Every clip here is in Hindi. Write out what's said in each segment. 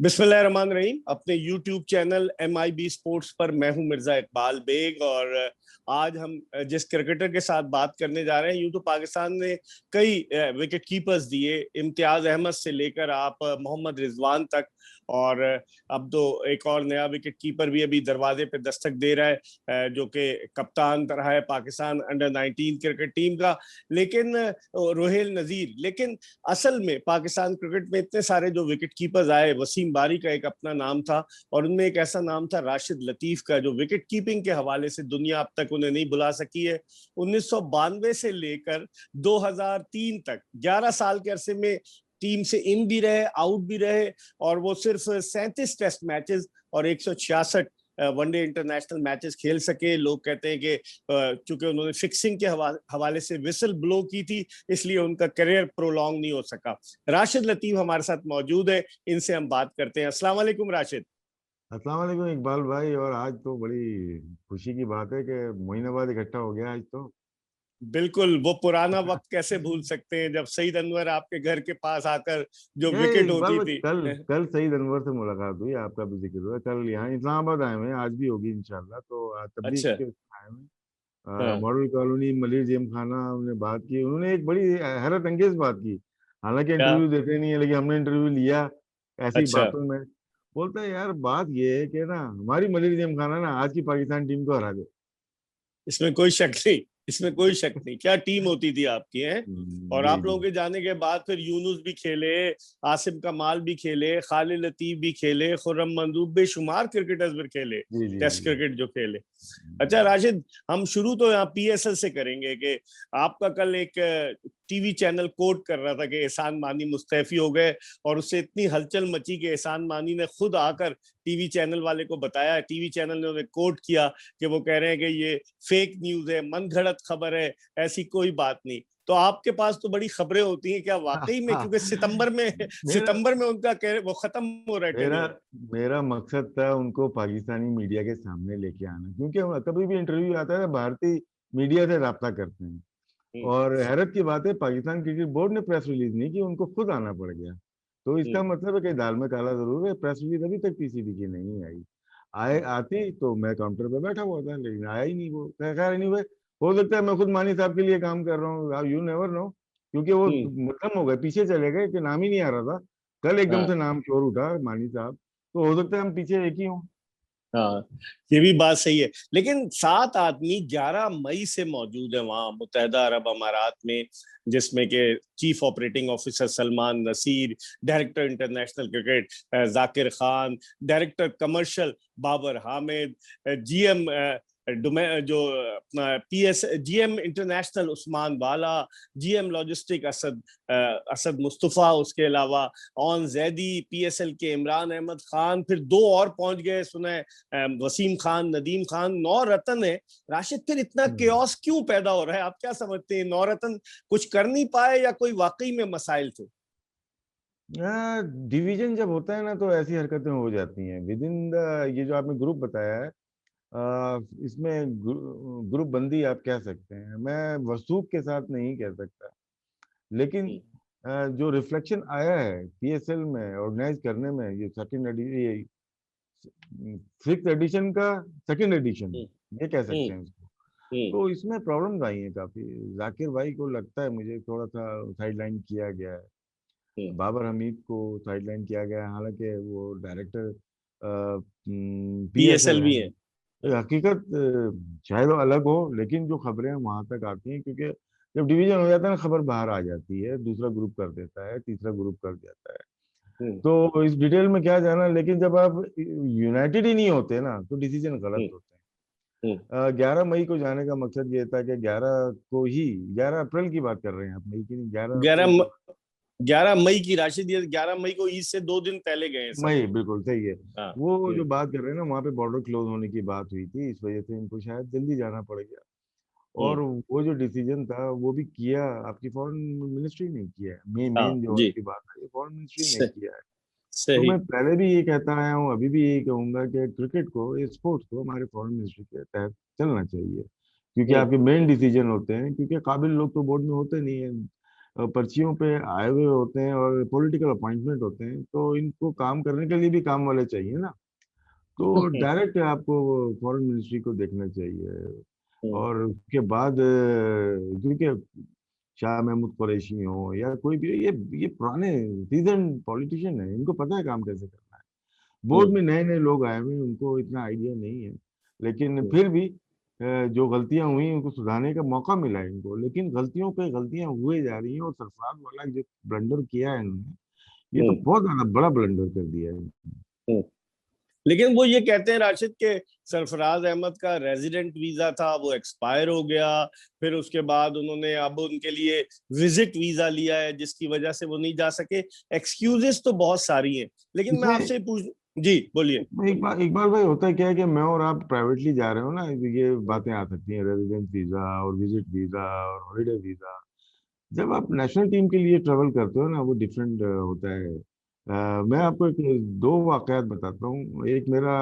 बिस्मिल्लाहिर्रहमानिर्रहीम। अपने YouTube चैनल MIB स्पोर्ट्स पर मैं हूं मिर्जा इकबाल बेग। और आज हम जिस क्रिकेटर के साथ बात करने जा रहे हैं, यूं तो पाकिस्तान ने कई विकेट कीपर्स दिए, इम्तियाज अहमद से लेकर आप मोहम्मद रिजवान तक। और अब तो एक और नया विकेट कीपर भी अभी दरवाजे पे दस्तक दे रहा है, जो कि कप्तान रहा है पाकिस्तान अंडर 19 क्रिकेट टीम का, लेकिन रोहेल नजीर। लेकिन असल में पाकिस्तान क्रिकेट में इतने सारे जो विकेट कीपर्स आए, वसीम बारी का एक अपना नाम था और उनमें एक ऐसा नाम था राशिद लतीफ का, जो विकेट कीपिंग के हवाले से दुनिया अब तक उन्हें नहीं भुला सकी है। 1992 से लेकर 2003 तक 11 साल के अरसे में टीम से इन भी रहे, आउट भी रहे, और वो सिर्फ 37 टेस्ट मैचेस और 166 वनडे इंटरनेशनल मैचेस खेल सके। लोग कहते हैं कि चूंकि उन्होंने फिक्सिंग के हवाले से विसल ब्लो की थी, इसलिए उनका करियर प्रोलॉन्ग नहीं हो सका। राशिद लतीफ हमारे साथ मौजूद है, इनसे हम बात करते हैं। अस्सलाम वालेकुम राशिद। अस्सलाम वालेकुम इकबाल भाई। और आज तो बड़ी खुशी की बात है कि महीने बाद इकट्ठा हो गया आज तो। बिल्कुल, वो पुराना वक्त कैसे भूल सकते हैं जब सईद अनवर आपके घर के पास आकर जो ये विकेट इकबाल होती भाई, थी। कल कल सईद अनवर से मुलाकात हुई, आपका भी जिक्र हुआ। कल यहाँ इस्लामाबाद आए हुए हैं, आज भी होगी इंशाल्लाह। तो तबलीग अच्छा। के उसमें आए हुए हैं। हाँ। मॉडल कॉलोनी मलिर जेम खाना हमने बात की। उन्होंने एक बड़ी हैरत अंगेज बात की। हालांकि क्या? इंटरव्यू देते नहीं है, लेकिन हमने इंटरव्यू लिया ऐसी अच्छा। बातों में। बोलता है यार, बात ये है कि ना, हमारी मलिर जेम खाना ना आज की पाकिस्तान टीम को हरा दे। इसमें कोई शक नहीं, इसमें कोई शक नहीं। क्या टीम होती थी आपकी है। और जी आप जी लोगों के जाने के बाद फिर यूनुस भी खेले, आसिम कमाल भी खेले, खालिद लतीफ भी खेले, खुर्रम मंजूर, बेशुमार क्रिकेटर्स भी खेले, जी जी टेस्ट जी क्रिकेट जो खेले। अच्छा राशिद, हम शुरू तो यहाँ PSL से करेंगे कि आपका कल एक टीवी चैनल कोट कर रहा था कि एहसान मानी मुस्तैफी हो गए, और उससे इतनी हलचल मची कि एहसान मानी ने खुद आकर टीवी चैनल वाले को बताया। टीवी चैनल ने उन्हें कोट किया कि वो कह रहे हैं कि ये फेक न्यूज है, मन घड़त खबर है, ऐसी कोई बात नहीं। तो आपके पास तो बड़ी खबरें होती हैं, क्या वाकई में? क्योंकि सितंबर में मेरा सितंबर में उनका वो खत्म हो रहा है मेरा टेन्योर। मेरा मकसद था उनको पाकिस्तानी मीडिया के सामने लेके आना, क्योंकि हम कभी भी इंटरव्यू आता है भारतीय मीडिया से राब्ता करते हैं। हम्म। और हैरत की बात है, पाकिस्तान क्रिकेट बोर्ड ने प्रेस रिलीज नहीं की, उनको खुद आना पड़ गया। तो इसका हम्म। मतलब है कि दाल में काला जरूर है। प्रेस रिलीज अभी तक पीसीबी की नहीं आई। आए आती तो मैं काउंटर पे बैठा हुआ था, लेकिन आया ही नहीं वो। खैर नहीं हुए। हो सकता है मैं खुद मानी साहब के लिए काम कर रहा हूँ, यू नेवर नो। क्योंकि वो हम्म। मुद्दम हो गए, पीछे चले गए कि नाम ही नहीं आ रहा था। कल एकदम हाँ। से नाम शोर उठा मानी साहब। तो हो सकता है हम पीछे एक ही हों। हाँ, ये भी बात सही है। लेकिन 7 आदमी 11 मई से मौजूद है वहां मुत्तहदा अरब अमारात में, जिसमें के chief operating officer Salman Nasir, director international cricket Zakir Khan, director commercial Babar Hamid, GM जो अपना PS GM इंटरनेशनल उस्मान वाला, GM लॉजिस्टिक असद मुस्तफ़ा, उसके अलावा ऑन जैदी, PSL के इमरान अहमद खान, फिर 2 और पहुंच गए सुना है, वसीम खान, नदीम खान। 9 रत्न है। राशिद, फिर इतना हम्म। केओस क्यों पैदा हो रहा है? आप क्या समझते हैं? 9 रत्न कुछ कर नहीं पाए या कोई वाकई में मसाइल थे? डिवीजन जब होता है ना, तो ऐसी हरकतें हो जाती हैं विद इन द। ये जो आपने ग्रुप बताया है, इसमें ग्रुप बंदी आप कह सकते हैं, मैं वसूख के साथ नहीं कह सकता। लेकिन जो रिफ्लेक्शन आया है PSL में ऑर्गेनाइज करने में, ये सेकंड ये 6th एडिशन का सेकंड एडिशन, हम्म। ये कह सकते हम्म। हैं इसको। हम्म। तो इसमें प्रॉब्लम्स आई हैं काफी। जाकिर भाई को लगता है मुझे थोड़ा सा साइडलाइन किया गया है। हम्म। बाबर हमीद को साइडलाइन किया गया है, हालांकि वो डायरेक्टर PSL PSL भी है। है। हकीकत शायद वो अलग हो, लेकिन जो खबरें वहां तक आती हैं, क्योंकि जब डिवीजन हो जाता है ना, खबर बाहर आ जाती है, दूसरा ग्रुप कर देता है, तीसरा ग्रुप कर देता है। हम्म। तो इस डिटेल में क्या जाना, लेकिन जब आप यूनाइटेड ही नहीं होते ना, तो डिसीजन गलत हम्म। होते हम्म। हैं। 11 मई को जाने का मकसद ये था कि 11 अप्रैल की बात कर रहे हैं आप, मई की नहीं, 11 अप्रैल ग्यारह को। 11 मई की राशिद, ये 11 मई को ईद से 2 दिन पहले गए हैं सब। मई बिल्कुल सही है। हाँ। वो जो बात कर रहे हैं ना, वहाँ पे बॉर्डर क्लोज होने की बात हुई थी, इस वजह से इनको शायद जल्दी जाना पड़ गया। हम्म। और वो जो डिसीजन था वो भी किया आपकी फॉरेन मिनिस्ट्री ने किया है। हाँ मेन जो जी। की बात है, ये फॉरेन मिनिस्ट्री ने सही। किया है। तो सही। मैं पहले भी ये कहता आया हूँ, अभी भी यही कहूंगा कि क्रिकेट को, ये स्पोर्ट्स को हमारे फॉरेन मिनिस्ट्री के तहत चलना चाहिए, क्योंकि हम्म। आपके मेन डिसीजन होते हैं। क्योंकि काबिल लोग तो बोर्ड में होते नहीं है। पर्चियों पे आए हुए होते हैं और पॉलिटिकल अपॉइंटमेंट होते हैं, तो इनको काम करने के लिए भी काम वाले चाहिए ना। तो हम्म, डायरेक्ट आपको फॉरेन मिनिस्ट्री को देखना चाहिए। हम्म, और उसके बाद क्योंकि शाह महमूद कुरैशी हो या कोई भी, ये पुराने सीजन पॉलिटिशियन है, इनको पता है काम कैसे करना है। बोर्ड हम्म, में नए नए लोग आए हुए हैं, उनको इतना आइडिया नहीं है। लेकिन हम्म, फिर भी जो गलतियां हुई उनको सुधारने का मौका मिला है इनको, लेकिन गलतियों पे गलतियां हुए जा रही हैं। और सरफराज वाला जो ब्लंडर किया है इन्होंने, ये तो हम्म, बहुत ज्यादा बड़ा ब्लंडर कर दिया है। हम्म। लेकिन वो ये कहते हैं राशिद के सरफराज अहमद का रेजिडेंट वीजा था, वो एक्सपायर हो गया। फिर उसके बाद उन्होंने अब उनके लिए विजिट वीजा लिया है, जिसकी वजह से वो नहीं जा सके। एक्सक्यूजेस तो बहुत सारी हैं, लेकिन मैं इसमें आपसे पूछ। जी बोलिए। एक बार भाई होता है क्या है कि मैं और आप प्राइवेटली जा रहे हो ना, तो ये बातें आ सकती हैं, रेजिडेंस वीजा और विजिट वीजा और हॉलीडे वीजा। जब आप नेशनल टीम के लिए ट्रेवल करते हो ना, वो डिफरेंट होता है। मैं आपको दो वाकयात बताता हूँ। एक मेरा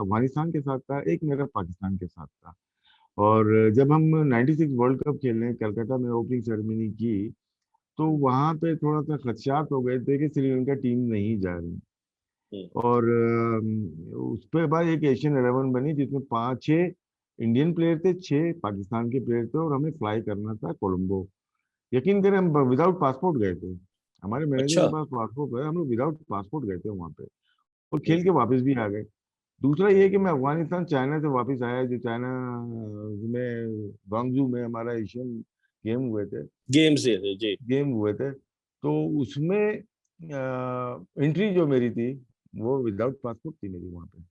अफगानिस्तान के साथ था, एक मेरा पाकिस्तान के साथ था। और जब हम 96 वर्ल्ड कप खेलने कलकत्ता में ओपनिंग सेरेमनी की, तो वहां पे थोड़ा सा खदशात हो गए थे कि श्रीलंका टीम नहीं जा रही। हम्म, और उस पे बाद एक एशियन 11 बनी जिसमें पांच छह इंडियन प्लेयर थे, छह पाकिस्तान के प्लेयर थे, और हमें फ्लाई करना था कोलंबो। यकीन करें, हम विदाउट पासपोर्ट गए थे। हमारे मैनेजर अच्छा। के पास पासपोर्ट है, हम लोग विदाउट पासपोर्ट गए थे वहां पे, और हम्म, खेल के वापस भी आ गए। दूसरा ये कि मैं अफगानिस्तान चाइना से वापस आया, जो चाइना में ग्वांगजू में हमारा एशियन गेम हुए थे, गेम्स ये थे जी। तो उसमें एंट्री जो मेरी थी, वो विदाउट पासपोर्ट थी मेरी वहां पे।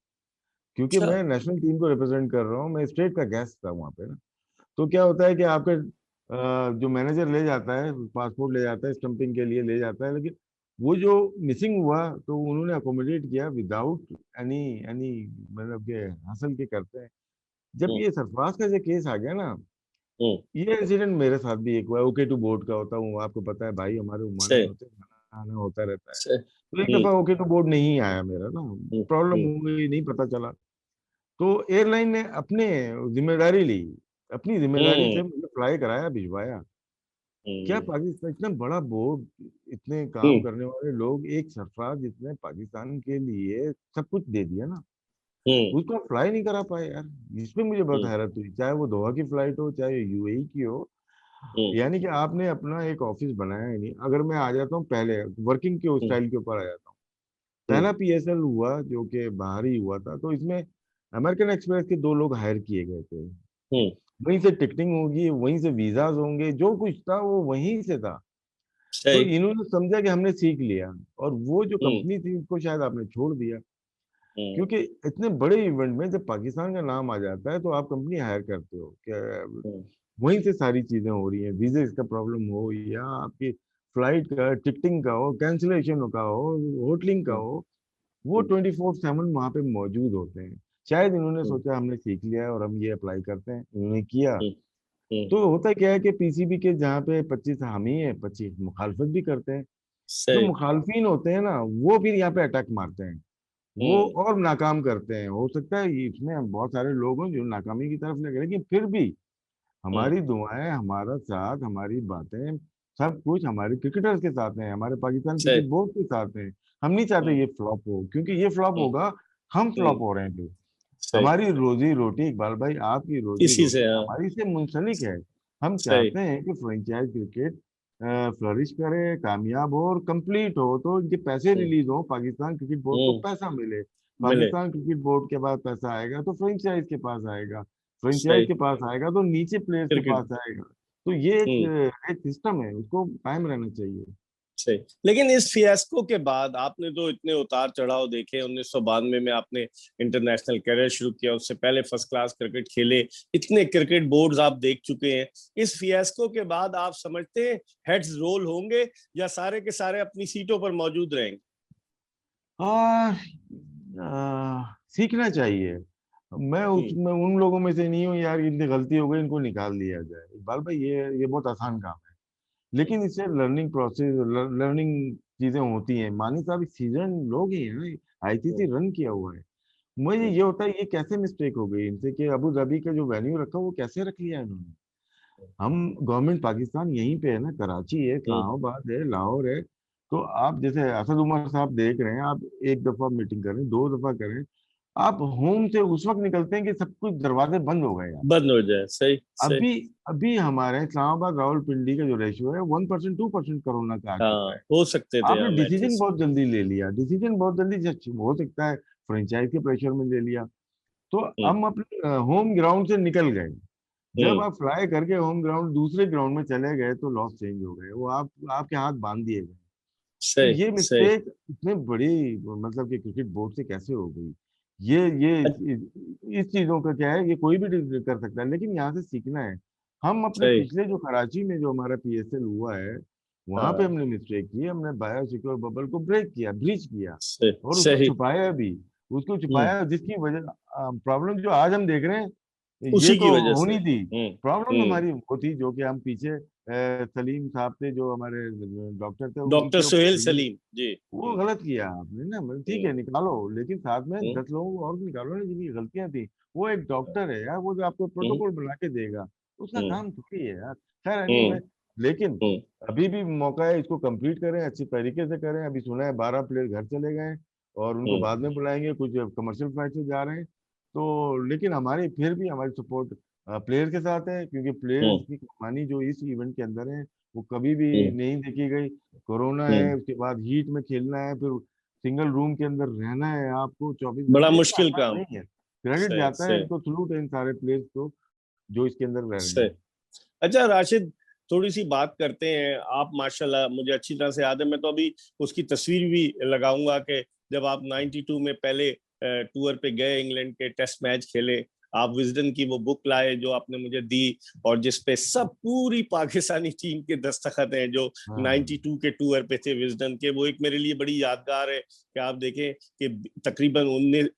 क्योंकि अच्छा। मैं नेशनल टीम को रिप्रेजेंट कर रहा हूँ, मैं स्टेट का गेस्ट था वहां पे ना। तो क्या होता है कि आपके जो मैनेजर ले जाता है, पासपोर्ट ले जाता है, स्टंपिंग के लिए ले जाता है, लेकिन वो जो मिसिंग हुआ तो उन्होंने अकोमोडेट किया विदाउट एनी एनी, मतलब के हासिल के करते हैं। जब हम्म, ये सरफराज का जो केस आ गया ना, हम्म, ये इंसिडेंट मेरे साथ भी एक हुआ। ओके टू बोर्ड का होता हूँ, आपको पता है भाई, हमारे उमाने में सही, होते हैं, खाना आना होता रहता है। सही। तो एक हम्म, दफा ओके टू बोर्ड नहीं आया मेरा ना, हम्म, प्रॉब्लम हम्म, हो गई, नहीं पता चला। तो एयरलाइन ने अपने जिम्मेदारी ली, अपनी जिम्मेदारी हम्म, से मुझे फ्लाई कराया, भिजवाया। क्या हम्म, पाकिस्तान इतना बड़ा बोर्ड, इतने काम हम्म, करने वाले लोग, एक सरफराज जिसने पाकिस्तान के लिए सब कुछ दे दिया ना, हम्म, उसको फ्लाई नहीं करा पाए यार। इसमें मुझे बहुत हम्म, हैरत हुई, चाहे वो दोहा की फ्लाइट हो चाहे यूएई की हो। हम्म, यानी कि आपने अपना एक ऑफिस बनाया ही नहीं। अगर मैं आ जाता हूँ पहले वर्किंग के हम्म, स्टाइल के ऊपर आ जाता हूँ। हम्म, पहला पीएसएल हुआ जो कि बाहर ही हुआ था, तो इसमें अमेरिकन एक्सप्रेस के दो लोग हायर किए गए थे। हम्म, वहीं से टिकटिंग होगी, वहीं से वीजाज होंगे, जो कुछ था वो वहीं से था। तो सही। इन्होंने समझा कि हमने सीख लिया, और वो जो हम्म, कंपनी थी उसको शायद आपने छोड़ दिया। हम्म, क्योंकि इतने बड़े इवेंट में जब पाकिस्तान का नाम आ जाता है तो आप कंपनी हायर करते हो क्या, हम्म, वहीं से सारी चीजें हो रही हैं। वीजे का प्रॉब्लम हो या आपकी फ्लाइट का टिकटिंग का हो, कैंसिलेशन का हो, होटलिंग का हम्म, हो, वो हम्म, 24/7 वहां पे मौजूद होते हैं। शायद इन्होंने हम्म, सोचा हमने सीख लिया है और हम ये अप्लाई करते हैं, इन्होंने किया। हम्म, हम्म, तो होता क्या है कि पीसीबी के जहाँ पे 25 हामी है, 25 मुखालफत भी करते हैं। जो सही। मुखालफिन होते हैं ना, वो फिर यहाँ पे अटैक मारते हैं, वो हम्म, और नाकाम करते हैं। हो सकता है इसमें बहुत सारे लोग हों जो नाकामी की तरफ लगे, लेकिन फिर भी हम्म, हमारी दुआएं, हमारा साथ, हमारी बातें, सब कुछ हमारे क्रिकेटर्स के साथ है, हमारे पाकिस्तान सही। क्रिकेट बोर्ड के साथ है। हम नहीं चाहते हम्म, ये फ्लॉप हो, क्योंकि ये फ्लॉप हम्म, होगा, हम हम्म, फ्लॉप हो रहे हैं फिर। सही। हमारी रोजी रोटी, इकबाल भाई, आपकी रोजी इसी से, रोटी हाँ। हमारी से मुंसलिक है। हम सही। चाहते हैं कि फ्रेंचाइज क्रिकेट फ्लरिश करे, कामयाब हो और कंप्लीट हो, तो इनके पैसे हम्म, रिलीज हो, पाकिस्तान क्रिकेट बोर्ड को हम्म, पैसा मिले। मिले। पाकिस्तान क्रिकेट बोर्ड के पास पैसा आएगा तो फ्रेंचाइज के पास आएगा, फ्रेंचाइज सही। के पास आएगा तो नीचे प्लेयर्स के क्रिकेट। पास आएगा। तो ये एक हम्म, एक सिस्टम है, उसको कायम रहना चाहिए। सही। लेकिन इस फियास्को के बाद आपने तो इतने उतार चढ़ाव देखे। 1992 में आपने इंटरनेशनल करियर शुरू किया, उससे पहले फर्स्ट क्लास क्रिकेट खेले, इतने क्रिकेट बोर्ड्स आप देख चुके हैं। इस फियास्को के बाद आप समझते हैं हेड्स रोल होंगे, या सारे के सारे अपनी सीटों पर मौजूद रहेंगे? और सीखना चाहिए। मैं हम्म, उसमें उन लोगों में से नहीं हूँ यार, इनकी गलती हो गई इनको निकाल दिया जाए, इकबाल भाई, ये बहुत आसान काम है। हम्म, लेकिन इससे लर्निंग प्रोसेस, लर्निंग चीजें होती हैं। मानी साहब सीजन लोग हैं ना, आईसीसी हम्म, रन किया हुआ है। मुझे हम्म, ये होता है ये कैसे मिस्टेक हो गई इनसे कि अबू धाबी का जो वेन्यू रखा वो कैसे रख लिया इन्होंने। हम गवर्नमेंट पाकिस्तान यहीं पे है ना, कराची है, हम्म, इस्लामाबाद है, लाहौर है। तो आप जैसे असद उमर साहब देख रहे हैं, आप एक दफा मीटिंग करें, दो दफा करें, आप होम से उस वक्त निकलते हैं कि सब कुछ दरवाजे बंद हो गए हैं। बंद हो जाए, सही सही। अभी अभी हमारे इस्लामाबाद रावलपिंडी का जो रेशियो है 1%, 2% कोरोना का आ चुका हाँ, है। हो सकते थे, आपने हाँ, डिसीजन मैचेस। बहुत जल्दी ले लिया, डिसीजन बहुत जल्दी हो सकता है फ्रेंचाइज के प्रेशर में ले लिया। तो हम्म, हम अपने होम ग्राउंड से निकल गए। जब हम्म, आप फ्लाई करके होम ग्राउंड दूसरे ग्राउंड में चले गए तो लॉस चेंज हो गए, वो आप आपके हाथ बांध दिए गए। तो सही ये सही। मिस्टेक इतनी बड़ी, मतलब कि क्रिकेट बोर्ड से कैसे हो गई? ये इस चीजों का क्या है, ये कोई भी कर सकता है, लेकिन यहाँ से सीखना है। हम अपने सही। पिछले जो कराची में जो हमारा पीएसएल हुआ है, वहां पे हाँ, हमने मिस्टेक की, हमने बायोसिक्योर बबल को ब्रेक किया, ब्रीच किया, सही और उसको सही। छुपाया भी। उसको हम्म, छुपाया जिसकी वजह, प्रॉब्लम जो आज हम देख रहे हैं, ये उसी की तो वजह से। होनी थी। प्रॉब्लम हम्म। हमारी वो थी जो कि हम पीछे सलीम साहब थे जो हमारे डॉक्टर थे, डॉक्टर उनके सुहेल ऊपर सलीम जी। वो गलत किया आपने ना, मतलब ठीक है हम्म, निकालो, लेकिन साथ में हम्म, 10 लोगों को और निकालो ना जिनकी गलतियां थी। वो एक डॉक्टर है यार, वो जो आपको हम्म, प्रोटोकॉल बना के देगा, उसका हम्म, काम थोड़ी है यार। खैर हम्म, एनीवे, लेकिन हम्म, अभी भी मौका है, इसको कंप्लीट करें, अच्छी तरीके से करें। अभी सुना है 12 प्लेयर घर चले गए और उनको हम्म, बाद में बुलाएंगे, कुछ कमर्शियल फ्लाइट से जा रहे हैं। तो लेकिन हमारी फिर भी हमारी सपोर्ट प्लेयर के साथ है, क्योंकि प्लेयर्स हम्म, की कहानी जो इस इवेंट के अंदर है वो कभी भी हम्म, नहीं देखी गई। कोरोना है, हम्म। उसके बाद हीट में खेलना है, फिर सिंगल रूम के अंदर रहना है आपको 24 बड़ा घंटे, इतना मुश्किल आसान काम। नहीं है। क्रेडिट सही जाता है सही इनको, सलूट है इन सारे प्लेयर्स को जो इसके अंदर रह रहे सही। हैं। अच्छा राशिद, थोड़ी सी बात करते हैं। आप माशाल्लाह, मुझे अच्छी तरह से याद है, मैं तो अभी उसकी तस्वीर भी लगाऊंगा कि जब आप 92 में पहले टूर पे गए, इंग्लैंड के टेस्ट मैच खेले, आप विजडन की वो बुक लाए जो आपने मुझे दी, और जिस पे सब पूरी पाकिस्तानी टीम के दस्तखत हैं जो हाँ। 92 के टूर पे थे विजडन के। वो एक मेरे लिए बड़ी यादगार है कि आप देखें कि तकरीबन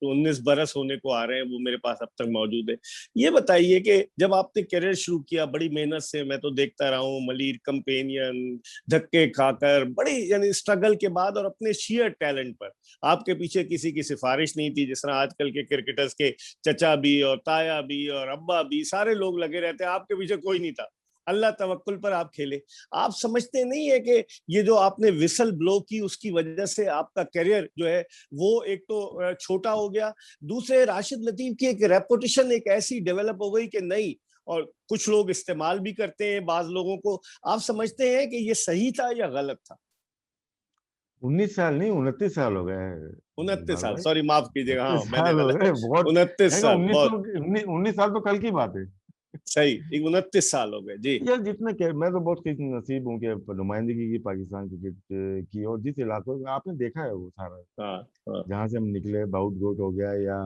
19 बरस होने को आ रहे हैं, वो मेरे पास अब तक मौजूद है। ये बताइए कि जब आपने करियर शुरू किया बड़ी मेहनत से, मैं तो देखता रहा हूँ, मलिर कंपेनियन, धक्के खाकर, बड़ी यानी स्ट्रगल के बाद, और अपने शेयर टैलेंट पर, आपके पीछे किसी की सिफारिश नहीं थी, जिस तरह आजकल के क्रिकेटर्स के चचा भी और ताया भी और अब्बा भी सारे लोग लगे रहते हैं, आपके पीछे कोई नहीं था। अल्लाह तवक्कुल पर आप खेले। आप समझते नहीं है कि ये जो आपने विसल ब्लो की, उसकी वजह से आपका करियर जो है वो एक तो छोटा हो गया, दूसरे राशिद लतीफ की एक रेपुटेशन एक ऐसी डेवलप हो गई कि नहीं, और कुछ लोग इस्तेमाल भी करते हैं बाज लोगों को। आप समझते हैं कि ये सही था या गलत था? 19 साल नहीं, 29 साल हो गए उनतीस इकबाल साल भाई। सॉरी, माफ कीजिएगा, हाँ 29 मैंने साल हो गलत। गए, बहुत। 29 साल, उन्नीस तो बहुत 19 साल तो कल की बात है। सही, 29 साल हो गए जी। यार मैं तो बहुत खुश नसीब हूँ कि नुमाइंदगी की पाकिस्तान क्रिकेट की, और जिस इलाकों में आपने देखा है वो सारा, हाँ हाँ। जहाँ से हम निकले, बाउट गोट हो गया या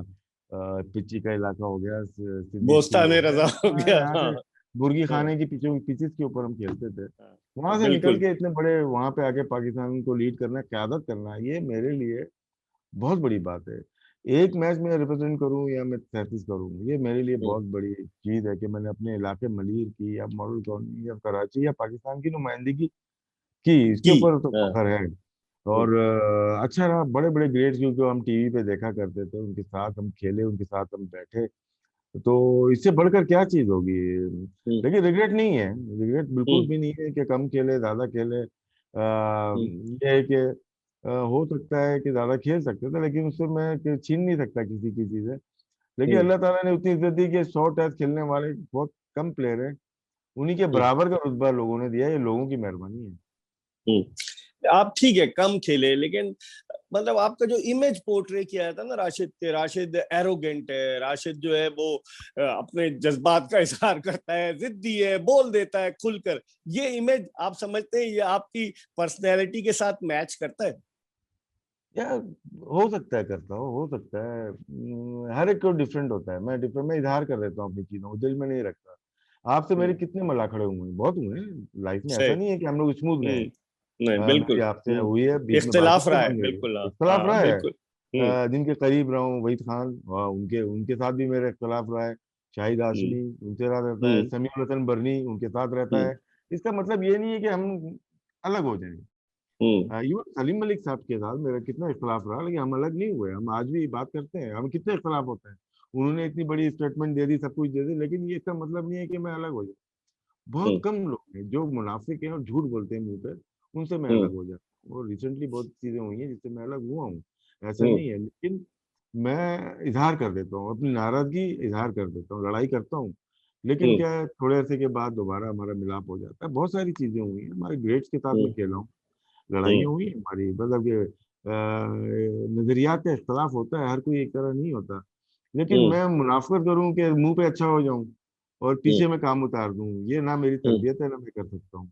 पिच्ची का इलाका हो गया, सिद्दीक पुल बोस्तान हो गया, रजा हो हाँ गया, यहाँ हाँ से बुर्गी हाँ खाने की पिचेस के ऊपर हम खेलते थे। हाँ, वहां से निकल बिल्कुल। के इतने बड़े वहां पे आके पाकिस्तान को लीड करना, क्यादत करना, ये मेरे लिए बहुत बड़ी बात है। एक मैच में रिप्रेजेंट करूं या मैं 33 करूं, ये मेरे लिए हम्म, बहुत बड़ी चीज है कि मैंने अपने इलाके मलीर की या मॉडल कॉलोनी या कराची या पाकिस्तान की नुमाइंदगी की, इसके की, ऊपर तो हाँ, फख्र है। हम्म, और अच्छा रहा, बड़े बड़े ग्रेट्स जो हम टीवी पे देखा करते थे, उनके साथ हम खेले, उनके साथ हम बैठे, तो इससे बढ़कर क्या चीज होगी? हम्म, लेकिन रिग्रेट नहीं है, रिग्रेट बिल्कुल हम्म, भी नहीं है कि कम खेले ज्यादा खेले। हम्म, ये है कि हो सकता है कि ज्यादा खेल सकते थे, लेकिन उससे मैं छीन नहीं सकता किसी की चीजें। लेकिन हम्म, अल्लाह ताला ने उतनी इज्जत दी कि 100 टेस्ट खेलने वाले बहुत कम प्लेयर हैं, उन्हीं के हम्म, बराबर का रुतबा लोगों ने दिया, ये लोगों की मेहरबानी है। आप ठीक है कम खेले, लेकिन मतलब आपका जो इमेज पोर्ट्रे किया जाता है ना राशिद के, राशिद एरोगेंट है, राशिद जो है वो अपने जज्बात का इजहार करता है, जिद्दी है, बोल देता है खुलकर, ये इमेज आप समझते हैं ये आपकी पर्सनैलिटी के साथ मैच करता है? या हो सकता है, करता हो सकता है। हर एक को डिफरेंट होता है, मैं इजहार कर देता हूँ अपनी चीजों को, दिल में नहीं रखता। आपसे मेरे हम्म, कितने मल्ला खड़े हुए हैं, बहुत हुए हैं लाइफ में, ऐसा सही। नहीं है कि हम लोग स्मूथ गए हैं। नहीं, बिल्कुल। मेरी आपसे हुई है, बीच में इख्तिलाफ बातचीत रहा है, बन गई, बिल्कुल, हाँ इख्तलाफ हाँ, रहा है। बिल्कुल। जिनके करीब रहा हूँ, वहीद खान, उनके उनके साथ भी मेरा इख्तलाफ रहा है। शाहिद हम्म, हाशमी उनके साथ रहता है, हम्म, समीउल हसन बर्नी उनके साथ रहता हम्म, है। इसका मतलब ये नहीं है कि हम अलग हो जाएं। हम्म, इवन सलीम मलिक साहब के साथ मेरा कितना इख्तलाफ रहा, लेकिन हम अलग नहीं हुए, हम आज भी बात करते हैं, हम कितने इख्तलाफ होते हैं। उन्होंने इतनी बड़ी स्टेटमेंट दे दी, सब कुछ दे दी, लेकिन ये इसका मतलब नहीं है कि मैं अलग हो जाऊँ। बहुत कम लोग हैं जो मुनाफिक हैं और झूठ बोलते हैं मुंह पे, उनसे मैं अलग हो जाता हूँ। और रिसेंटली बहुत चीजें हुई हैं जिससे मैं अलग हुआ हूँ, ऐसा नहीं है, लेकिन मैं इजहार कर देता हूँ, अपनी नाराजगी इजहार कर देता हूँ, लड़ाई करता हूँ, लेकिन क्या है, थोड़े अरसे के बाद दोबारा हमारा मिलाप हो जाता है। बहुत सारी चीजें हुई हैं, हमारे ग्रेड्स के साथ में खेला हूँ, लड़ाइयाँ हुई हैं हमारी, मतलब कि नजरियात का इख्तलाफ होता है, हर कोई एक तरह नहीं होता, लेकिन मैं मुनाफरत करूं कि मुंह पे अच्छा हो जाऊं और पीछे में काम उतार दूं, ये ना मेरी तरबियत है, ना मैं कर सकता हूँ।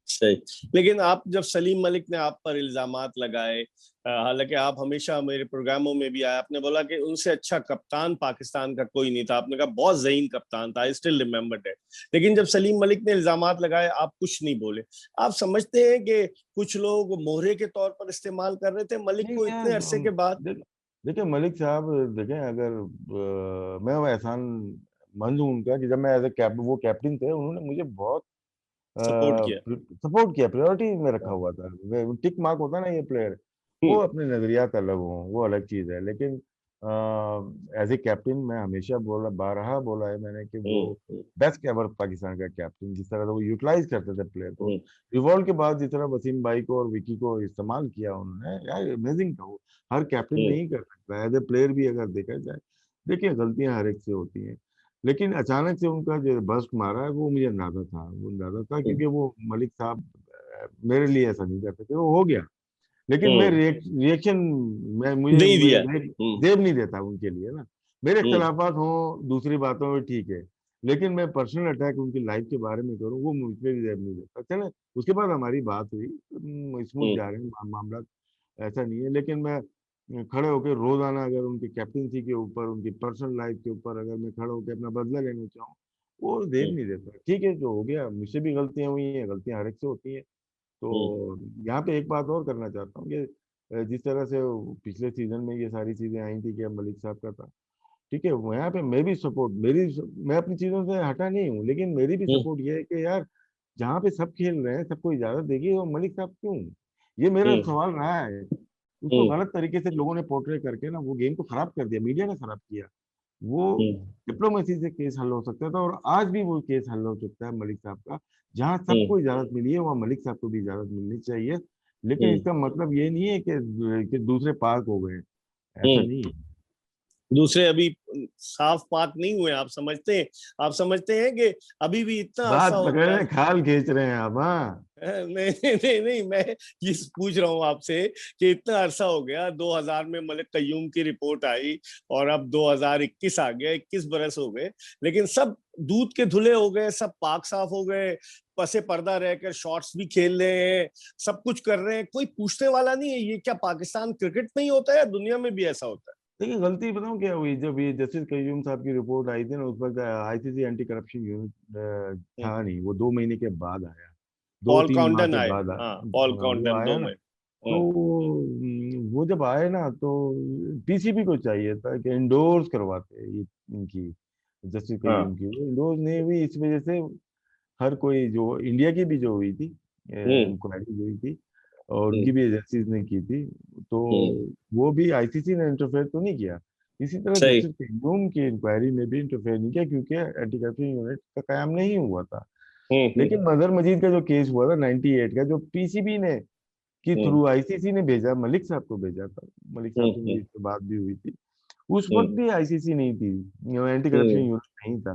सही। लेकिन आप जब सलीम मलिक ने आप पर इल्जामात लगाए, हालांकि आप हमेशा मेरे प्रोग्रामों में भी आए, आपने बोला कि उनसे अच्छा कप्तान पाकिस्तान का कोई नहीं था, आपने कहा बहुत ज़हीन कप्तान था, आई स्टिल रिमेम्बर्ड है। लेकिन जब सलीम मलिक ने इल्जामात लगाए आप कुछ नहीं बोले। आप समझते हैं कि कुछ लोग मोहरे के तौर पर इस्तेमाल कर रहे थे मलिक नहीं को यार, इतने अरसे के बाद? देखिए मलिक साहब, देखें अगर मैं वो एहसान मंद हूं उनका कि जब मैं एज ए वो कैप्टन थे, उन्होंने मुझे बहुत सपोर्ट किया। सपोर्ट किया, प्रायोरिटी में रखा हुआ था। टिक मार्क होता है ना ये प्लेयर, वो हम्म। अपने नजरियात अलग हो, वो अलग चीज है, लेकिन एज ए कैप्टन मैं हमेशा बोला, बारहा बोला है मैंने कि वो हम्म। बेस्ट एवर पाकिस्तान का कैप्टन, जिस तरह से वो यूटिलाइज करते थे प्लेयर को, हम्म। रिवॉल्व के बाद जिस तरह वसीम भाई को और विकी को इस्तेमाल किया उन्होंने, यार अमेजिंग था वो। हर कैप्टन हम्म। नहीं कर सकता एज ए प्लेयर भी, अगर देखा जाए। देखिए गलतियां हर एक से होती हैं, लेकिन अचानक से उनका जो बस्ट मारा है वो मुझे अंदाजा था, वो अंदाजा था, हम्म। क्योंकि वो मलिक साहब मेरे लिए ऐसा नहीं करते थे, वो हो गया, लेकिन मैं हम्म। रिएक्शन, नहीं दिया। मैं हम्म। जेब नहीं देता उनके लिए ना। मेरे हम्म। इख्तलाफात हो दूसरी बातों में ठीक है, लेकिन मैं पर्सनल अटैक उनकी लाइफ के बारे में करूँ, वो मुझ पे भी जेब नहीं देता। चले, उसके बाद हमारी बात हुई, स्मूथ हम्म। जा रहे हैं मामला, ऐसा नहीं है, लेकिन मैं खड़े होकर रोजाना अगर उनकी कैप्टनसी के ऊपर, उनकी पर्सनल लाइफ के ऊपर अगर मैं खड़े होकर अपना बदला लेना चाहूँ, वो देर हम्म। नहीं देता। ठीक है, जो हो गया, मुझसे भी गलतियां हुई हैं, गलतियां हर एक से होती हैं। हम्म। तो यहाँ पे एक बात और करना चाहता हूँ कि जिस तरह से वो पिछले सीजन में ये सारी चीजें आई थी कि मलिक साहब का था, ठीक है, वो यहाँ पे मैं भी सपोर्ट, मैं अपनी चीजों से हटा नहीं हूँ, लेकिन मेरी भी हम्म। सपोर्ट ये है कि यार, जहाँ पे सब खेल रहे हैं, सबको इजाजत देगी, और मलिक साहब क्यों? ये मेरा हम्म। सवाल रहा है। उसको हम्म। गलत तरीके से लोगों ने पोर्ट्रे करके ना वो गेम को खराब कर दिया, मीडिया ने खराब किया। वो हम्म। डिप्लोमेसी से केस हल हो सकता था, और आज भी वो केस हल हो सकता है मलिक साहब का। जहां हम्म। सबको इजाजत मिली है, वहां मलिक साहब को भी इजाजत मिलनी चाहिए, लेकिन हम्म। इसका मतलब ये नहीं है कि दूसरे पाक हो गए, ऐसा हम्म। नहीं है। दूसरे अभी साफ पाक नहीं हुए, आप समझते हैं? आप समझते हैं कि अभी भी इतना अरसा बात हो पकड़ गया? रहे, खाल खींच रहे हैं आप, हाँ। नहीं नहीं नहीं, मैं ये पूछ रहा हूँ आपसे कि इतना अरसा हो गया, 2000 में मलिक कयूम की रिपोर्ट आई और अब 2021 आ गया, 21 बरस हो गए, लेकिन सब दूध के धुले हो गए, सब पाक साफ हो गए, पसे पर्दा रहकर शॉट्स भी खेल रहे हैं, सब कुछ कर रहे हैं, कोई पूछने वाला नहीं है। ये क्या पाकिस्तान क्रिकेट में ही होता है या दुनिया में भी ऐसा होता देखिए गलती बताऊं क्या हुई, जब ये जस्टिस कयूम साहब की रिपोर्ट आई थी ना, उस वक्त आईसीसी एंटी करप्शन यूनिट है? था नहीं, वो 2 महीने के बाद आया, दो पॉल तीन माह काउंटन के आए। बाद हाँ, पॉल वो काउंटन आया दो ना। में। तो वो जब आए ना, तो पीसीबी को चाहिए था कि इंडोर्स करवाते ये इनकी, जस्टिस हाँ। कयूम की, वो इंडोर्स नहीं हुई, इस वजह से हर कोई, जो इंडिया की भी जो हुई थी हम्म। इंक्वायरी जो हुई थी, और हम्म। उनकी भी एजेंसीज ने की थी, तो हम्म। वो भी आईसीसी ने इंटरफेयर तो नहीं किया। इसी तरह सही। जस्टिस कयूम की इंक्वायरी में भी इंटरफेयर नहीं किया, क्योंकि एंटी करप्शन यूनिट का कायम नहीं हुआ था। लेकिन हम्म। मजहर मजीद का जो केस हुआ था 98 का, जो पीसीबी ने के हम्म। थ्रू आईसीसी ने भेजा, मलिक साहब को भेजा था, मलिक साहब से मेरी हम्म। इससे बात भी हुई थी, उस हम्म। वक्त भी आईसीसी नहीं थी, एंटी करप्शन हम्म। यूनिट नहीं था,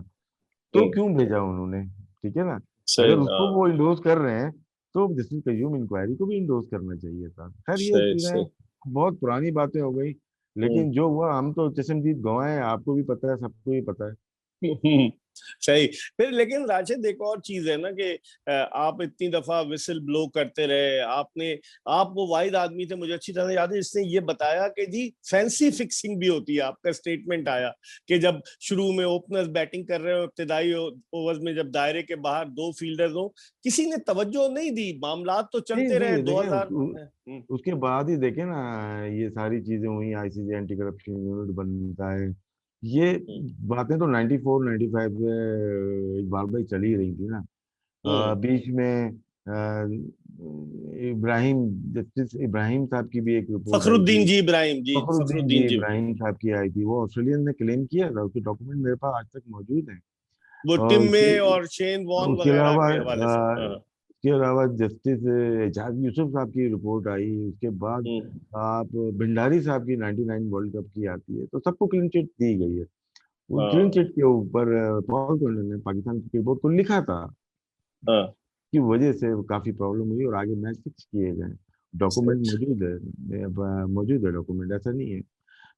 तो हम्म। क्यों भेजा उन्होंने? ठीक है ना, सही। अगर उसको हाँ। वो इंडोर्स कर रहे हैं, तो जस्टिस कयूम इंक्वायरी को भी इंडोर्स करना चाहिए था। खैर ये सही। चीजें सही। बहुत पुरानी बातें हो गई, हम्म। लेकिन जो हुआ, हम तो चश्मदीद गवाह हैं, आपको भी पता है, सबको भी पता है। हम्म। सही। फिर लेकिन राशिद, एक और चीज है ना कि आप इतनी दफा विसिल ब्लो करते रहे, आपने, आप वो वाहिद आदमी थे, मुझे अच्छी तरह याद है, जिसने ये बताया कि जी फैंसी फिक्सिंग भी होती है। आपका स्टेटमेंट आया कि जब शुरू में ओपनर्स बैटिंग कर रहे हो, इब्तिदाई ओवर्स में जब दायरे के बाहर दो फील्डर्स हो, किसी ने तवज्जो नहीं दी, मामलात तो नहीं चलते रहे नहीं, देखिए 2000। उसके बाद ही देखे ना, ये सारी चीजें हुई, आईसीसी एंटी करप्शन यूनिट बनता है, ये बातें तो 94 95 से इकबाल भाई चली ही रही थी ना। बीच में इब्राहिम, जस्टिस इब्राहिम साहब की भी एक रिपोर्ट आई फखरुद्दीन थी, जी इब्राहिम जी, फखरुद्दीन जी फखरुद्दीन जी। इब्राहिम साहब की आई थी, वो ऑस्ट्रेलियन ने क्लेम किया था, उसके डॉक्यूमेंट मेरे पास आज तक मौजूद है। वो और टिम में और शेन वॉन उसके वगैरह अलावा के हवाले से। हाँ। उसके अलावा जस्टिस एजाज यूसुफ साहब की रिपोर्ट आई, उसके बाद हम्म। आप भंडारी साहब की 99 वर्ल्ड कप की आती है, तो सबको क्लीन चिट दी गई है। वो क्लीन हाँ। चिट के ऊपर पॉल टोंडन ने पाकिस्तान क्रिकेट बोर्ड को लिखा था हाँ। की वजह से काफी प्रॉब्लम हुई और आगे मैच फिक्स किए गए। डॉक्यूमेंट मौजूद है डॉक्यूमेंट, ऐसा नहीं है।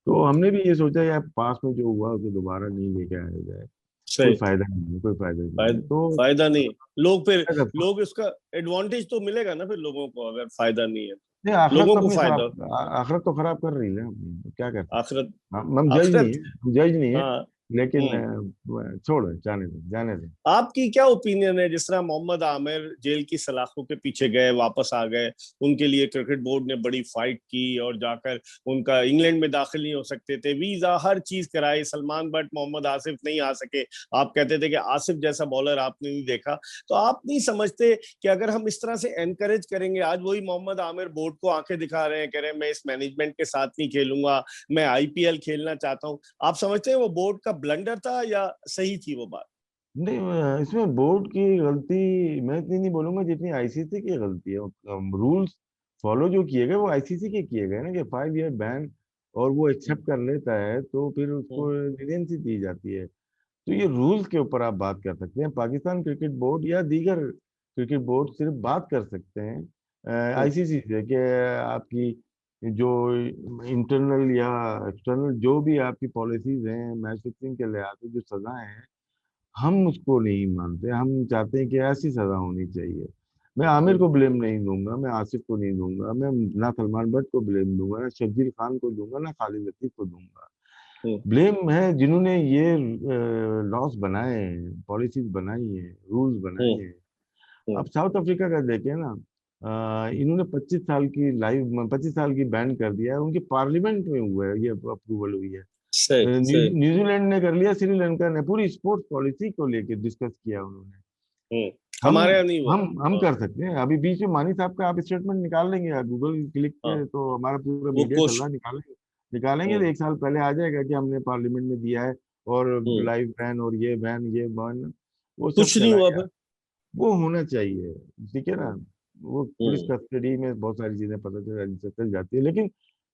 तो हमने भी ये सोचा यार पास में जो हुआ उसे दोबारा नहीं लेके आया जाए, कोई सही। फायदा नहीं है, कोई फायदा नहीं है। फायदा तो फायदा नहीं। लोग फिर, अगर लोग इसका एडवांटेज तो मिलेगा ना फिर लोगों को, अगर फायदा नहीं है नहीं, आखिरत लोगों तो को अपनी फायदा। खराब, आखिरत तो खराब कर रही है अपनी, तो क्या कर सकते आखिरत। हैं हम जज नहीं आखिरत। है, हम जज नहीं है। हाँ। लेकिन हम्म। छोड़, जाने दे, जाने दे। आपकी क्या ओपिनियन है, जिस तरह मोहम्मद आमिर जेल की सलाखों के पीछे गए, वापस आ गए, उनके लिए क्रिकेट बोर्ड ने बड़ी फाइट की और जाकर उनका इंग्लैंड में दाखिल नहीं हो सकते थे, वीजा हर चीज कराई, सलमान बट मोहम्मद आसिफ नहीं आ सके, आप कहते थे कि आसिफ जैसा बॉलर आपने नहीं देखा, तो आप नहीं समझते कि अगर हम इस तरह से एनकरेज करेंगे, आज वही मोहम्मद आमिर बोर्ड को आंखें दिखा रहे हैं, कह रहे हैं मैं इस मैनेजमेंट के साथ नहीं खेलूंगा, मैं आईपीएल खेलना चाहता हूं, आप समझते हैं वो बोर्ड का ब्लंडर था या सही थी वो बात? नहीं, इसमें बोर्ड की गलती मैं इतनी नहीं बोलूंगा जितनी आईसीसी की गलती है। रूल्स फॉलो जो किए गए वो आईसीसी के किए गए ना, कि 5 ईयर बैन, और वो एक्सेप्ट कर लेता है तो फिर उसको लीनियंसी दी जाती है। तो ये रूल्स के ऊपर आप बात कर सकते हैं, पाकिस्तान क्रिकेट बोर्ड या दीगर क्रिकेट बोर्ड सिर्फ बात कर सकते हैं आईसीसी से कि आपकी जो इंटरनल या एक्सटर्नल जो भी आपकी पॉलिसीज हैं मैच फिक्सिंग के लिहाज से जो सजाएं हैं, हम उसको नहीं मानते। हम चाहते हैं कि ऐसी सजा होनी चाहिए। मैं आमिर को ब्लेम नहीं दूंगा, मैं आसिफ को नहीं दूंगा, मैं ना सलमान भट्ट को ब्लेम दूंगा, ना शब्बीर खान को दूंगा, ना खालिद लतीफ को दूंगा। ब्लेम है जिन्होंने ये लॉस बनाए हैं, पॉलिसीज बनाई हैं, रूल्स बनाए हैं। अब साउथ अफ्रीका का देखें ना, इन्होंने 25 साल की लाइव 25 साल की बैन कर दिया है, उनके पार्लियामेंट में हुआ है, ये अप्रूवल हुई है। सही सही। न्यूजीलैंड ने कर लिया, श्रीलंका ने, पूरी स्पोर्ट्स पॉलिसी को लेके डिस्कस किया उन्होंने। हम हमारे यहाँ नहीं हुआ। हम हाँ। कर सकते हैं। अभी बीच में मानी साहब का आप स्टेटमेंट निकाल लेंगे, या गूगल क्लिक हाँ। पे तो हमारा पूरा वो मीडिया चल कुछ। रहा है, निकालेंगे निकालेंगे तो हम्म। 1 साल पहले आ जाएगा कि हमने पार्लियामेंट में दिया है, और हम्म। लाइव बैन और ये बैन ये बैन वो सब कुछ नहीं चला हुआ गया। फिर। वो होना चाहिए, ठीक है ना। वो पुलिस हम्म। कस्टडी में बहुत सारी चीजें पता चल जाती है, लेकिन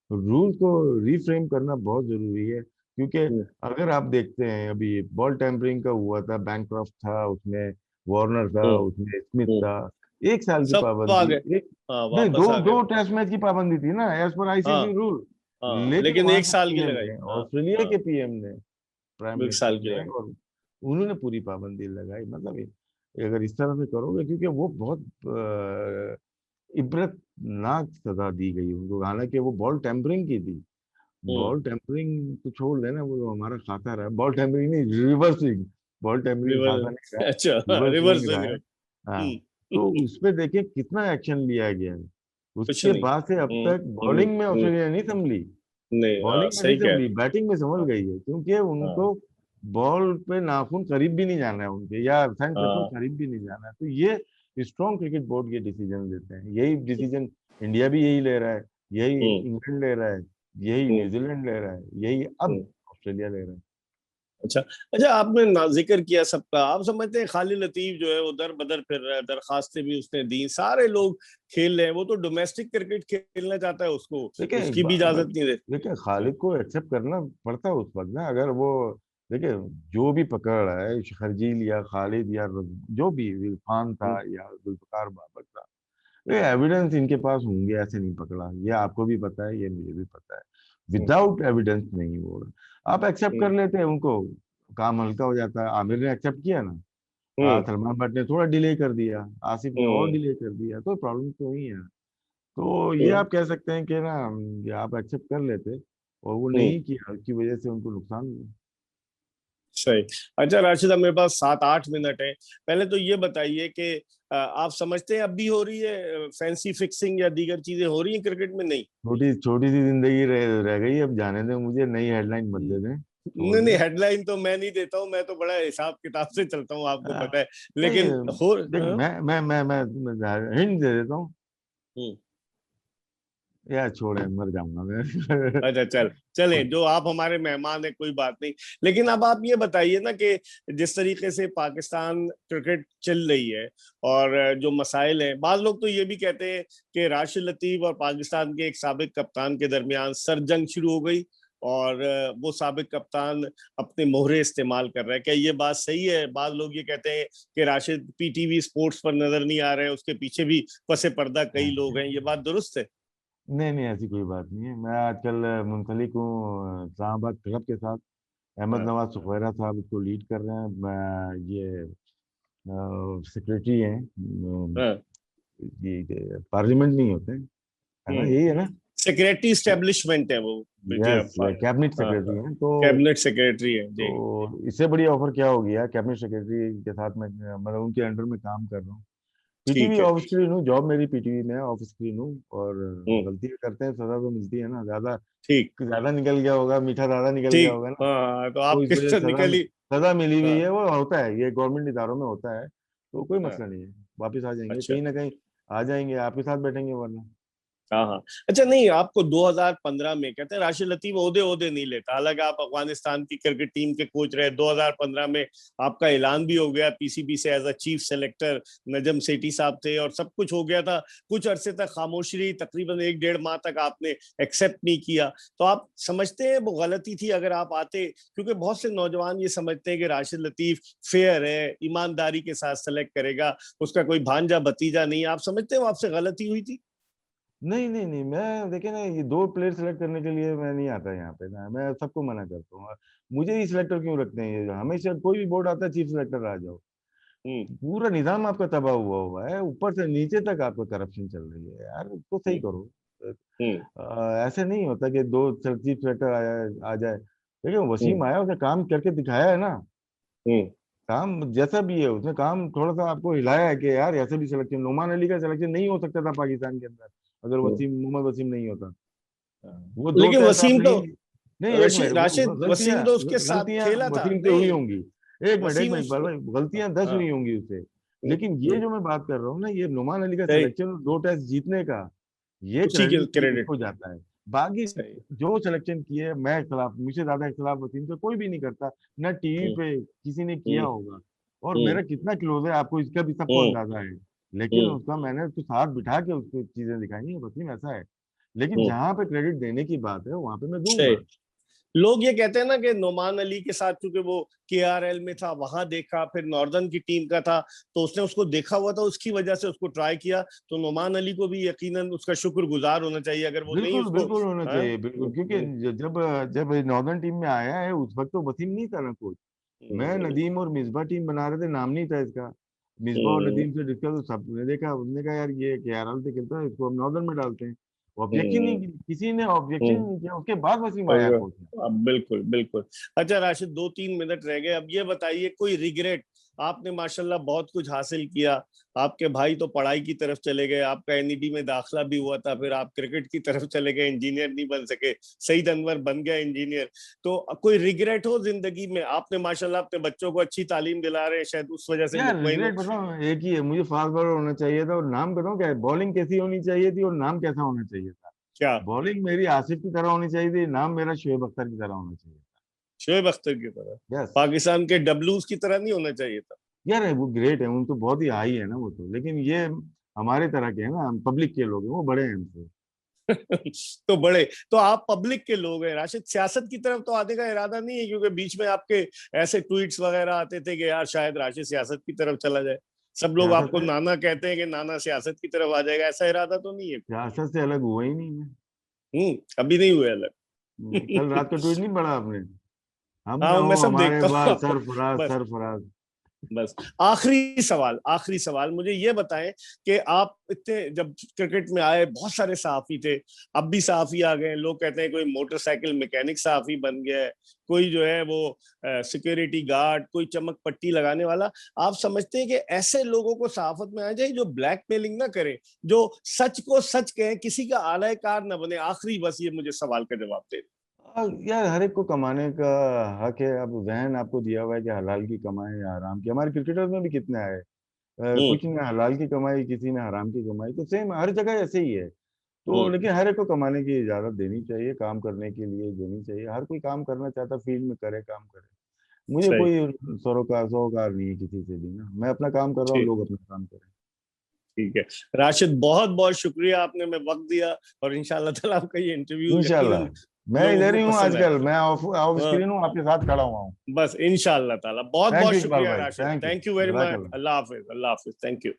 रूल को रिफ्रेम करना बहुत जरूरी है। क्योंकि हम्म। अगर आप देखते हैं अभी बॉल टैंपरिंग का हुआ था, बैंक्रॉफ्ट था उसमें, वार्नर था हम्म। उसमें, स्मिथ हम्म। था, 1 साल की सब आ पाबंदी। गए। एक हाँ, नहीं, वापस दो आ गए। दो टेस्ट मैच की पाबंदी थी ना, एज पर आईसीसी हाँ। रूल। हाँ, लेकिन लेकिन वहां एक के साल की पीएम लगाई। ने, हाँ। ऑस्ट्रेलिया हाँ, के पीएम ने, प्राइम एक मिनिस्टर साल की ने, लगाई। और उन्होंने पूरी पाबंदी लगाई। मतलब अगर इस तरह से करोगे, क्योंकि वो बहुत इबरतनाक सजा दी गई उनको, हालांकि वो बॉल टेम्परिंग की थी। हम्म। बॉल टेम्परिंग तो छोड़ देना, वो जो हमारा खाता रहा, बॉल टेम्परिंग नहीं, रिवर्सिंग। बॉल टेम्परिंग खाता नहीं रिवर्स। रहा, अच्छा, रिवर्स रिवर्स स्विंग रहा है। हाँ, तो हम्म। उस पे देखिए कितना एक्शन लिया गया है। कुछ उसके नहीं। बाद से अब तक बॉलिंग में ऑस्ट्रेलिया नहीं संभली, नहीं, हाँ बॉलिंग में नहीं सही कह संभली, रहे बैटिंग में संभल हैं। गई है, क्योंकि हाँ। उनको बॉल पे नाखून करीब भी नहीं जाना है उनके, या साइन सर्कल हाँ। करीब भी नहीं जाना है। तो ये स्ट्रॉन्ग क्रिकेट बोर्ड ये डिसीजन लेते हैं, यही डिसीजन इंडिया भी यही ले रहा है, यही हम्म। इंग्लैंड ले रहा है, यही हम्म। न्यूजीलैंड ले रहा है, यही अब हम्म। ऑस्ट्रेलिया ले रहा है। अच्छा। अच्छा, आपने जिक्र किया सबका, आप समझते हैं खालिद लतीफ जो है वो दर बदर फिर रहा है, दरखास्तें भी उसने दी, सारे लोग खेल रहे हैं, वो तो डोमेस्टिक क्रिकेट खेलना चाहता है, उसको देखिए उसकी भी इजाजत नहीं दे। देखिए खालिद को एक्सेप्ट करना पड़ता है उस वक्त ना, अगर वो देखिए जो भी पकड़ रहा है, शरजील या खालिद या जो भी, इरफान था हम्म। या जुल्फकार बाबर था, ये एविडेंस इनके पास होंगे, ऐसे नहीं पकड़ा, ये आपको भी पता है, ये मुझे भी पता है। हम्म। विदाउट एविडेंस नहीं होगा। आप एक्सेप्ट कर हम्म। लेते हैं उनको, काम हल्का हो जाता है। आमिर ने एक्सेप्ट किया ना, हम्म। सलमान भट्ट ने थोड़ा डिले कर दिया, आसिफ ने और हम्म। डिले कर दिया, तो प्रॉब्लम तो ही है। तो ये हम्म। आप कह सकते हैं कि ना, ये आप एक्सेप्ट कर लेते और वो हम्म। नहीं किया, उसकी वजह से उनको नुकसान हुआ। सही। अच्छा राशिदा, मेरे पास 7-8 मिनट है, पहले तो ये बताइए कि आप समझते हैं अब भी हो रही है फैंसी फिक्सिंग या दीगर चीजें हो रही हैं क्रिकेट में? नहीं। छोटी छोटी सी जिंदगी रह गई, अब जाने दें, मुझे नई हेडलाइन मत दे दें, छोड़ नहीं नहीं, दें। हेडलाइन तो मैं नहीं देता हूँ, मैं तो बड़ा हिसाब किताब से चलता हूँ, आपको आ, पता है। नहीं, लेकिन हो। देख हाँ? मैं हिंट दे देता हूँ। हम्म। यार छोड़े, मर जाऊंगा मैं। अच्छा चल, चलें, जो आप हमारे मेहमान है कोई बात नहीं। लेकिन अब आप ये बताइए ना कि जिस तरीके से पाकिस्तान क्रिकेट चल रही है और जो मसाइल हैं, बाद लोग तो ये भी कहते हैं कि राशिद लतीफ और पाकिस्तान के एक साबिक कप्तान के दरमियान सरजंग शुरू हो गई और वो साबिक कप्तान अपने मोहरे इस्तेमाल कर रहा है। क्या ये बात सही है? बाद लोग ये कहते हैं कि राशिद पीटीवी स्पोर्ट्स पर नजर नहीं आ रहे हैं, उसके पीछे भी पसे पर्दा कई लोग हैं। ये बात दुरुस्त है? नहीं नहीं, ऐसी कोई बात नहीं है। मैं आजकल मुंसलिक हूँ इस्लामाबाद क्लब के साथ। अहमद हाँ। नवाज सुखैरा साहब इसको लीड कर रहे हैं। ये सेक्रेटरी हैं। हाँ। ये पार्लियामेंट नहीं होते, है ना, हम्म। यही है ना। सेक्रेटरी स्टैब्लिशमेंट है वो। यस, कैबिनेट हाँ सेक्रेटरी हाँ, हैं। तो कैबिनेट सेक्रेटरी है जी। इससे बड़ी ऑफर क्या होगी यार, कैबिनेट सेक्रेटरी के साथ मैं, मतलब उनके अंडर में काम कर रहा हूँ। पीटीवी ठीक है। ऑफ स्क्रीन हूँ, जॉब मेरी पीटीवी में है, ऑफ स्क्रीन हूँ। और हम्म। गलतियां करते हैं, सजा तो मिलती है ना। ज्यादा ठीक। ज्यादा निकल गया होगा, मीठा ज्यादा निकल गया ठीक। होगा ना। हाँ, तो तो इस आपके वजह तो से निकली। सजा मिली हुई हाँ। है, वो होता है, ये गवर्नमेंट इदारों में होता है। तो कोई हाँ। मसला नहीं है, वापस आ जाएंगे अच्छा। कहीं ना कहीं। आ जाएंगे, आपके साथ बैठेंगे वरना। हाँ हाँ। अच्छा, नहीं, आपको 2015 में कहते हैं राशिद लतीफ ओहदे ओहदे नहीं लेता, हालांकि आप अफगानिस्तान की क्रिकेट टीम के कोच रहे। 2015 में आपका ऐलान भी हो गया पीसीबी से as a chief selector. Najam Sethi साहब थे और सब कुछ हो गया था। कुछ अरसे तक खामोशी रही, तकरीबन एक डेढ़ माह तक आपने एक्सेप्ट नहीं किया। तो आप समझते हैं वो गलती थी अगर आप आते? क्योंकि बहुत से नौजवान ये समझते हैं कि राशिद लतीफ फेयर है, ईमानदारी के साथ सेलेक्ट करेगा, उसका कोई भांजा भतीजा नहीं। आप समझते हैं वो आपसे गलती हुई थी? नहीं नहीं नहीं, मैं देखिए ना, ये दो प्लेयर सेलेक्ट करने के लिए मैं नहीं आता यहाँ पे ना। मैं सबको मना करता हूँ। मुझे ही सिलेक्टर क्यों रखते हैं? ये हमेशा कोई भी बोर्ड आता है, चीफ सेलेक्टर आ जाओ। हम्म। पूरा निजाम आपका तबाह हुआ हुआ है, ऊपर से नीचे तक आपका करप्शन चल रही है यार, उसको सही हम्म। करो। हम्म। ऐसे नहीं होता कि दो चीफ सेलेक्टर आ जाए। देखिए हम्म। वसीम आया, उसने काम करके दिखाया है ना। हम्म। काम जैसा भी है, उसने काम थोड़ा सा आपको हिलाया है कि यार ऐसे भी सिलेक्शन, नोमान अली का सिलेक्शन नहीं हो सकता था पाकिस्तान के अंदर अगर हम्म। वसीम, मोहम्मद वसीम नहीं होता। हाँ। वो दो लेकिन टेस्ट आप वसीम तो, नहीं। नहीं, एक मिनट, वो राशिद गलतियां, वसीम तो उसके साथ गलतियां खेला था वसीम से हुई नहीं? होंगी। एक वसीम मिनट उस। इकबाल भाई, गलतियां 10 हाँ। हुई होंगी उससे। हम्म। लेकिन ये जो मैं बात कर रहा हूँ ना, ये नुमान अली का सही। सिलेक्शन, दो टेस्ट जीतने का, ये उसी के क्रेडिट क्रेडिट। उसको जाता है। बाकी सही। जो सिलेक्शन किए, मैं इख्तलाफ, मुझसे ज्यादा इख्तलाफ वसीम से कोई भी नहीं करता। ना टीवी हम्म। पे किसी ने किया हम्म। होगा। और हम्म। मेरा कितना क्लोज है आपको इसका भी सबको हम्म। अंदाजा है। लेकिन हम्म। उसका मैंने उसको साथ बिठा के उसको चीजें दिखाई है, वसीम ऐसा है। लेकिन हम्म। जहां पे क्रेडिट देने की बात है, वहां पे मैं सही। दूंगा। लोग ये कहते हैं ना कि नोमान अली के साथ, क्योंकि वो केआरएल में था, वहां देखा, फिर नॉर्दर्न की टीम का था, तो उसने उसको देखा हुआ था, उसकी वजह से उसको ट्राई किया। तो नोमान अली को भी यकीनन उसका शुक्रगुजार होना चाहिए अगर वो नहीं बिल्कुल उसको। बिल्कुल होना हाँ। चाहिए, बिल्कुल। क्योंकि जब जब नॉर्दर्न टीम में आया है, उस वक्त तो वसीम नहीं था ना कोच। मैं, हम्म। नदीम और मिसबा टीम बना रहे थे, नाम नहीं था इसका। मिसबा और हम्म। नदीम से डिस्कस, तो सबने देखा, उन्होंने कहा यार ये केआरएल से खेलता है, इसको हम नॉर्दर्न में डालते हैं। ऑब्जेक्शन हम्म। नहीं किसी ने ऑब्जेक्शन हम्म। नहीं किया, उसके बाद वसीम आया और कोच में। अब बिल्कुल बिल्कुल। अच्छा राशिद, 2-3 मिनट रह गए, अब ये बताइए कोई रिग्रेट? आपने माशाल्लाह बहुत कुछ हासिल किया। आपके भाई तो पढ़ाई की तरफ चले गए, आपका एनईडी में दाखिला भी हुआ था, फिर आप क्रिकेट की तरफ चले गए, इंजीनियर नहीं बन सके, सईद अनवर बन गया इंजीनियर। तो कोई रिग्रेट हो जिंदगी में? आपने माशाल्लाह अपने बच्चों को अच्छी तालीम दिला रहे हैं, शायद उस वजह से यार मुतमईन हो। रिग्रेट बताओ, एक ही है, मुझे फास्ट बॉलर होना चाहिए था। और नाम बताऊं क्या है, बॉलिंग कैसी होनी चाहिए थी और नाम कैसा होना चाहिए था। क्या? बॉलिंग मेरी आसिफ की तरह होनी चाहिए थी, नाम मेरा शोएब अख्तर की तरह होना चाहिए था। शोएब अख्तर की तरह? यस। पाकिस्तान के डब्लूज की तरह नहीं होना चाहिए था? यार वो ग्रेट है, उन तो बहुत ही हाई है ना वो तो, लेकिन ये हमारे तरह के हैं ना, हम पब्लिक के लोग हैं, वो बड़े हैं हमसे। तो बड़े, तो आप पब्लिक के लोग हैं राशिद, सियासत की तरफ तो आने का इरादा नहीं है? क्योंकि बीच में आपके ऐसे ट्वीट्स वगैरह आते थे कि यार शायद राशिद सियासत की तरफ चला जाए। सब लोग सियासत आपको से नाना कहते हैं कि नाना सियासत की तरफ आ जाएगा, ऐसा इरादा तो नहीं है? सियासत से अलग हुआ ही नहीं मैं। अभी नहीं हुए अलग? कल रात का ट्वीट नहीं पढ़ा आपने? हम हाँ, न मैं हो सब हमारे देखता बाद हूँ। सरफराज बस। सरफराज। बस आखिरी सवाल, आखिरी सवाल, मुझे ये बताएं कि आप इतने जब क्रिकेट में आए, बहुत सारे सहाफी थे, अब भी सहाफी आ गए हैं। लोग कहते हैं कोई मोटरसाइकिल मैकेनिक सहाफी बन गया है, कोई जो है वो सिक्योरिटी गार्ड, कोई चमक पट्टी लगाने वाला। आप समझते हैं कि ऐसे लोगों को सहाफत में आ जाए जो ब्लैकमेलिंग ना करे, जो सच को सच कहें, किसी का आलायकार ना बने? आखिरी बस ये मुझे सवाल का जवाब दे। यार हर एक को कमाने का हक है। अब वहन आपको दिया हुआ है कि हलाल की कमाई या हराम की। हमारे क्रिकेटर्स में भी कितने आए, हम्म। कुछ ने हलाल की कमाई, किसी ने हराम की कमाई, तो सेम हर जगह ऐसे ही है। तो लेकिन हर एक को कमाने की इजाजत देनी चाहिए, काम करने के लिए देनी चाहिए। हर कोई काम करना चाहता, फील्ड में करे, काम करे। मुझे सही। कोई सरोकार नहीं है किसी से भी ना, मैं अपना काम कर रहा हूँ, ठीक। लोग अपना काम करें। ठीक है राशिद, बहुत बहुत शुक्रिया, आपने में वक्त दिया, और इंशाल्लाह ताला आपका ये इंटरव्यू इंशाल्लाह। यकीनन मैं लोगों इधर को ही हूँ पसंद आजकल, आएगा। मैं ऑफ हाँ, स्क्रीन हूँ, आपके साथ खड़ा हुआ हूँ। बस इंशाल्लाह ताला। बहुत थैंक बहुत यू इकबाल शुक्रिया भाई, Rashid, thank you, thank you very much. जज़ाकल्लाह। अल्लाह हाफिज, अल्लाह हाफिज, थैंक यू।